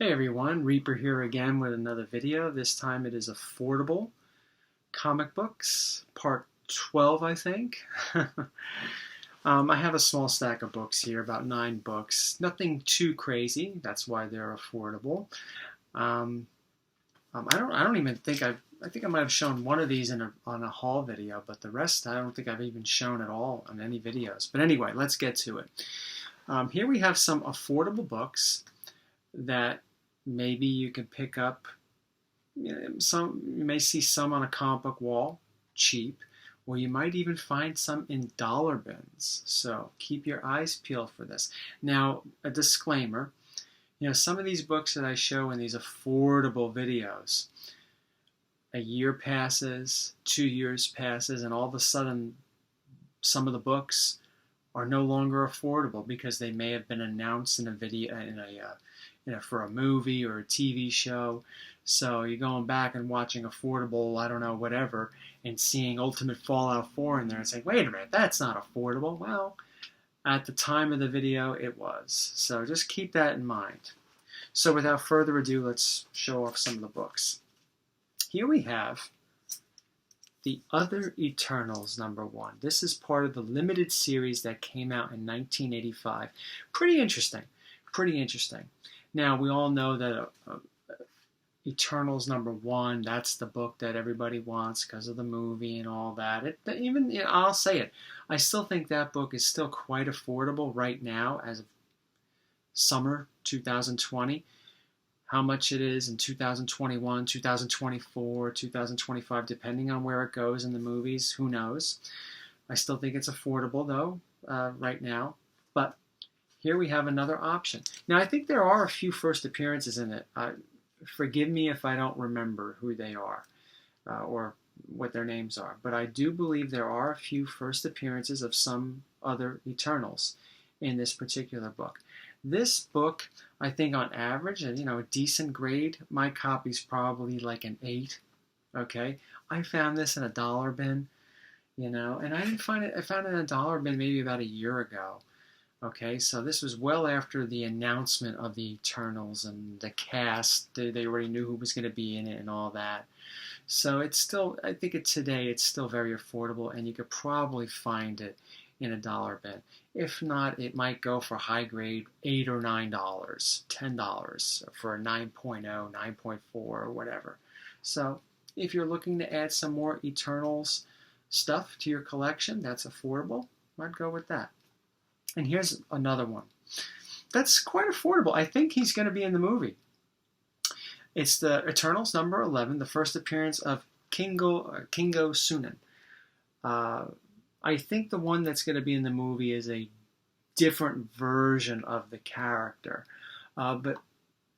Hey everyone, Reaper here again with another video. This time it is affordable comic books, part 12 I think. I have a small stack of books here, about 9 books. Nothing too crazy, that's why they're affordable. Um, I don't even think I think I might have shown one of these on a haul video, but the rest I don't think I've even shown at all on any videos. But anyway, let's get to it. Here we have some affordable books that maybe you can pick up. You may see some on a comic book wall, cheap, or you might even find some in dollar bins. So keep your eyes peeled for this. Now, a disclaimer, some of these books that I show in these affordable videos, a year passes, 2 years passes, and all of a sudden some of the books are no longer affordable because they may have been announced in a video, for a movie or a TV show. So you're going back and watching affordable, I don't know, whatever, and seeing Ultimate Fallout 4 in there and saying, wait a minute, that's not affordable. Well, at the time of the video, it was. So just keep that in mind. So without further ado, let's show off some of the books. Here we have The Other Eternals #1. This is part of the limited series that came out in 1985. Pretty interesting. Pretty interesting. Now, we all know that Eternals #1, that's the book that everybody wants because of the movie and all that. I'll say it, I still think that book is still quite affordable right now as of summer 2020. How much it is in 2021, 2024, 2025, depending on where it goes in the movies, who knows. I still think it's affordable, though, right now. But here we have another option. Now, I think there are a few first appearances in it. Forgive me if I don't remember who they are or what their names are. But I do believe there are a few first appearances of some other Eternals in this particular book. This book, I think on average, a decent grade, my copy's probably like an 8. Okay? I found this in a dollar bin, and I didn't find it, I found it in a dollar bin maybe about a year ago. Okay, so this was well after the announcement of the Eternals and the cast. They already knew who was going to be in it and all that. So it's still, I think today it's still very affordable, and you could probably find it in a dollar bin. If not, it might go for high grade $8 or $9, $10 for a 9.0, 9.4, or whatever. So if you're looking to add some more Eternals stuff to your collection that's affordable, I'd go with that. And here's another one that's quite affordable. I think he's going to be in the movie. It's the Eternals #11, the first appearance of Kingo Sunan. I think the one that's going to be in the movie is a different version of the character. But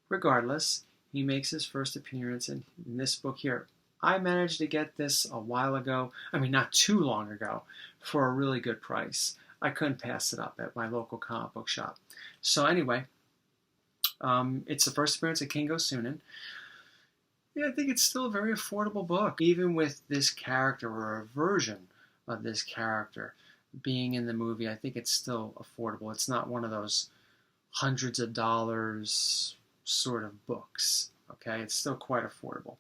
regardless, he makes his first appearance in this book here. I managed to get this a while ago, not too long ago, for a really good price. I couldn't pass it up at my local comic book shop. So anyway, it's the first appearance of Kingo Sunan. Yeah, I think it's still a very affordable book, even with this character or a version of this character being in the movie. I think it's still affordable. It's not one of those hundreds of dollars sort of books. Okay, it's still quite affordable.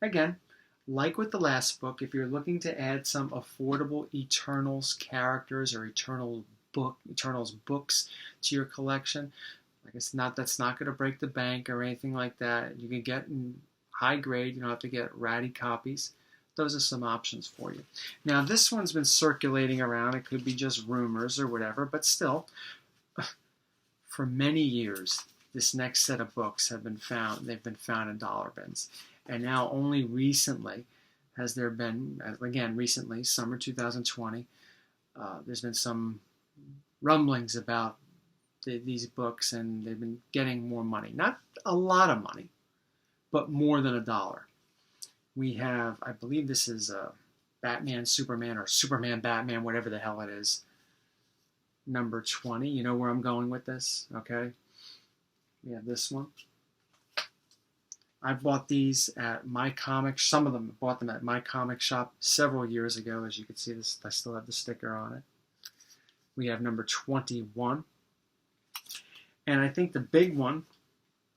Again, like with the last book, if you're looking to add some affordable Eternals characters or Eternals books to your collection, that's not going to break the bank or anything like that. You can get in high grade. You don't have to get ratty copies. Those are some options for you. Now, this one's been circulating around. It could be just rumors or whatever, but still, for many years, this next set of books have been found. They've been found in dollar bins. And now only recently has there been, again, recently, summer 2020, there's been some rumblings about these books, and they've been getting more money. Not a lot of money, but more than $1. We have, I believe this is Batman, Superman, or Superman, Batman, whatever the hell it is, #20. You know where I'm going with this, okay? We have this one. I bought these at my comic. Some of them I bought them at my comic shop several years ago. As you can see, this I still have the sticker on it. We have #21, and I think the big one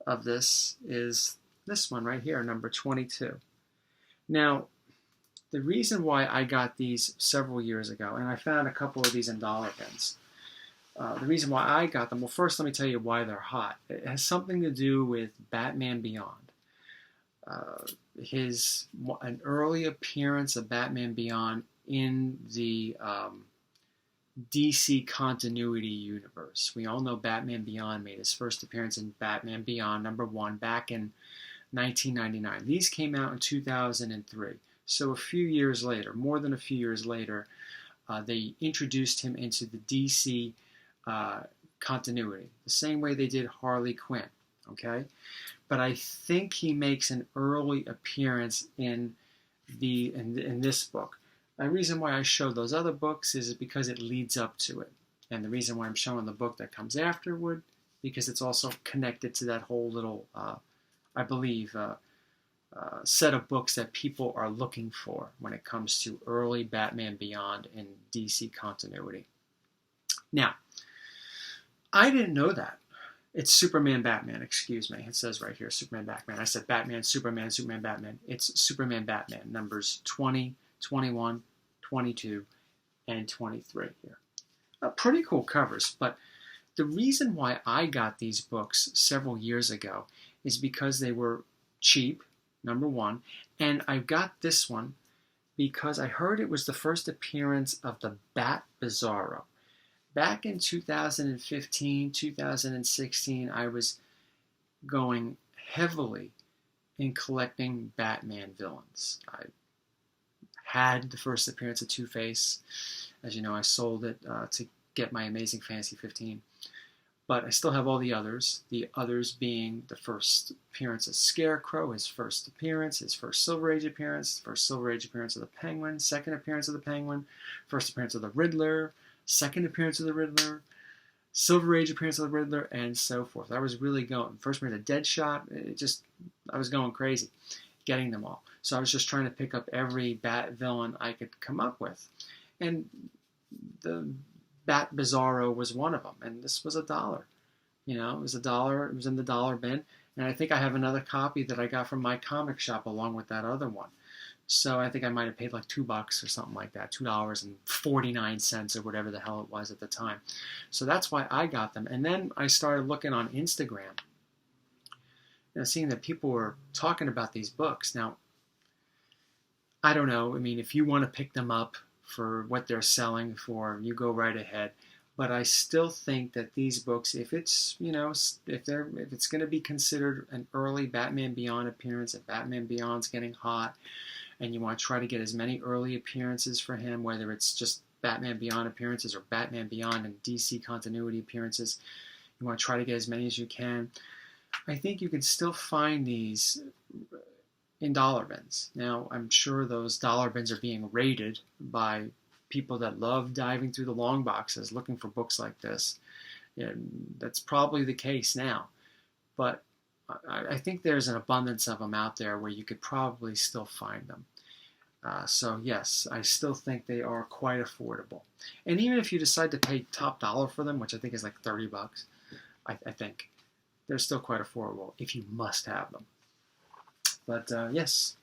of this is this one right here, number 22. Now, the reason why I got these several years ago, and I found a couple of these in dollar bins. The reason why I got them, well, first let me tell you why they're hot. It has something to do with Batman Beyond. An early appearance of Batman Beyond in the DC continuity universe. We all know Batman Beyond made his first appearance in Batman Beyond #1 back in 1999. These came out in 2003. So a few years later, more than a few years later, they introduced him into the DC continuity, the same way they did Harley Quinn, okay? But I think he makes an early appearance in this book. The reason why I showed those other books is because it leads up to it. And the reason why I'm showing the book that comes afterward, because it's also connected to that whole little, I believe, set of books that people are looking for when it comes to early Batman Beyond in DC continuity. Now, I didn't know that. It's Superman Batman, excuse me. It says right here, Superman Batman. I said Batman, Superman, Superman Batman. It's Superman Batman, numbers 20, 21, 22, and 23 here. Pretty cool covers, but the reason why I got these books several years ago is because they were cheap, #1, and I got this one because I heard it was the first appearance of the Bat Bizarro. Back in 2015, 2016, I was going heavily in collecting Batman villains. I had the first appearance of Two-Face. As you know, I sold it to get my Amazing Fantasy 15. But I still have all the others being the first appearance of Scarecrow, his first appearance, his first Silver Age appearance, first Silver Age appearance of the Penguin, second appearance of the Penguin, first appearance of the Riddler, second appearance of the Riddler, Silver Age appearance of the Riddler, and so forth. I was really going. First appearance of Deadshot, I was going crazy getting them all. So I was just trying to pick up every Bat villain I could come up with. And the Bat Bizarro was one of them, and this was $1. You know, it was $1. It was in the dollar bin, and I think I have another copy that I got from my comic shop along with that other one. So I think I might have paid like $2 or something like that, $2.49 or whatever the hell it was at the time. So that's why I got them. And then I started looking on Instagram, seeing that people were talking about these books. Now, I don't know. I mean, if you want to pick them up for what they're selling for, you go right ahead. But I still think that these books, if it's going to be considered an early Batman Beyond appearance, if Batman Beyond's getting hot, and you want to try to get as many early appearances for him, whether it's just Batman Beyond appearances or Batman Beyond and DC continuity appearances, you want to try to get as many as you can. I think you can still find these in dollar bins. Now, I'm sure those dollar bins are being raided by people that love diving through the long boxes looking for books like this. And that's probably the case now. But I think there's an abundance of them out there where you could probably still find them. So yes, I still think they are quite affordable. And even if you decide to pay top dollar for them, which I think is like $30, I think they're still quite affordable if you must have them. But yes,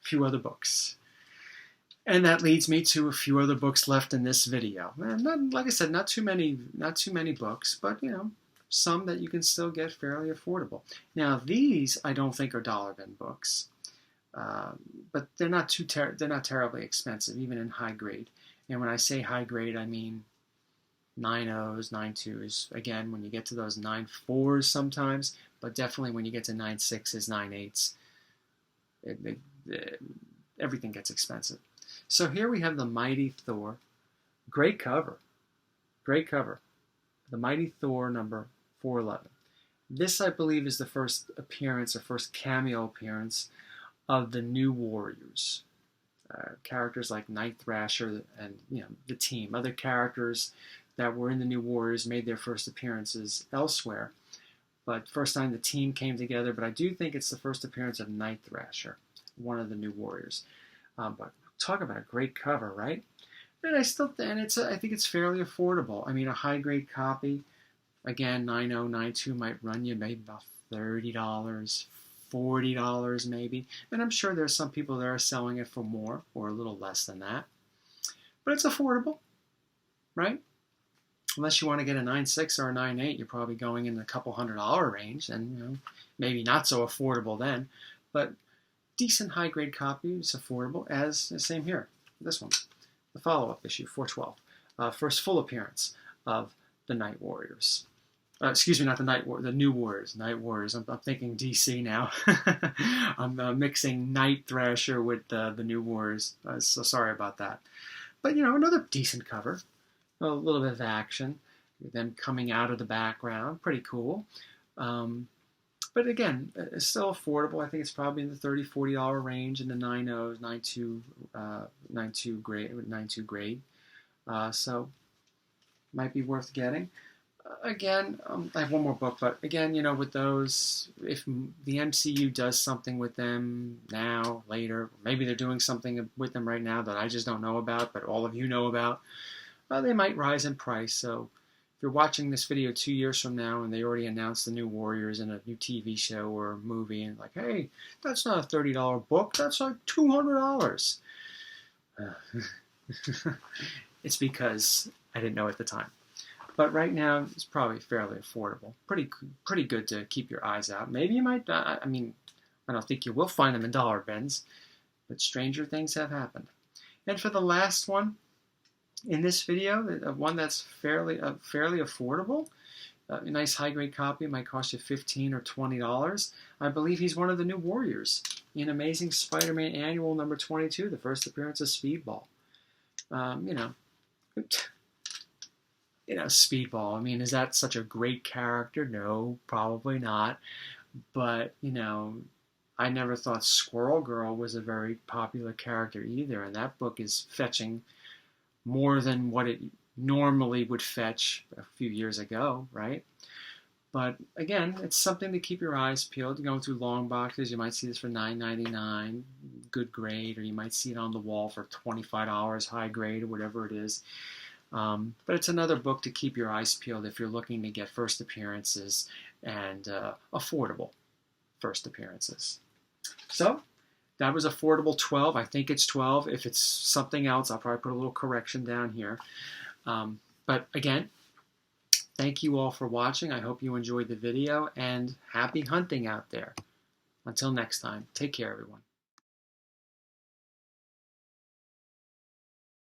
a few other books. And that leads me to a few other books left in this video. And like I said, not too many books, but some that you can still get fairly affordable. Now these I don't think are dollar bin books, but they're not terribly expensive, even in high grade. And when I say high grade, I mean 9.0s, 9.2s. Again, when you get to those 9.4s sometimes, but definitely when you get to 9.6s, 9.8s, everything gets expensive. So here we have the Mighty Thor. Great cover. Great cover. The Mighty Thor number 411. This, I believe, is the first appearance or first cameo appearance of the New Warriors. Characters like Night Thrasher and the team. Other characters that were in the New Warriors made their first appearances elsewhere. But first time the team came together. But I do think it's the first appearance of Night Thrasher, one of the New Warriors. But talk about a great cover, right? And I think it's fairly affordable. I mean, a high grade copy, again, 9.0, 9.2 might run you maybe about $30, $40 maybe. And I'm sure there's some people that are selling it for more or a little less than that. But it's affordable, right? Unless you want to get a 9.6 or a 9.8, you're probably going in the couple $100 range, and maybe not so affordable then. But decent high-grade copy is affordable, as the same here. This one, the follow-up issue, 412. First full appearance of the Night Warriors. Excuse me, not the the New Warriors. Night Warriors. I'm thinking DC now. I'm mixing Night Thrasher with the New Warriors. So sorry about that. But, another decent cover. A little bit of action. Them coming out of the background. Pretty cool. But again, it's still affordable. I think it's probably in the $30, $40 range in the 9.0s, 9.2 grade. So might be worth getting. Again, I have one more book, but again, with those, if the MCU does something with them now, later, maybe they're doing something with them right now that I just don't know about, but all of you know about, they might rise in price. So if you're watching this video 2 years from now and they already announced the new Warriors in a new TV show or movie, and like, hey, that's not a $30 book, that's like $200. It's because I didn't know at the time. But right now, it's probably fairly affordable. Pretty good to keep your eyes out. Maybe you might, I don't think you will find them in dollar bins, but stranger things have happened. And for the last one in this video, one that's fairly affordable, a nice high-grade copy might cost you $15 or $20. I believe he's one of the New Warriors in Amazing Spider-Man Annual number 22, the first appearance of Speedball. Speedball, is that such a great character? No, probably not. But, I never thought Squirrel Girl was a very popular character either, and that book is fetching more than what it normally would fetch a few years ago, right? But again, it's something to keep your eyes peeled. Going through long boxes, you might see this for $9.99, good grade, or you might see it on the wall for $25, high grade, or whatever it is. But it's another book to keep your eyes peeled if you're looking to get first appearances and affordable first appearances. So that was affordable 12. I think it's 12. If it's something else, I'll probably put a little correction down here. But again, thank you all for watching. I hope you enjoyed the video, and happy hunting out there. Until next time, take care, everyone.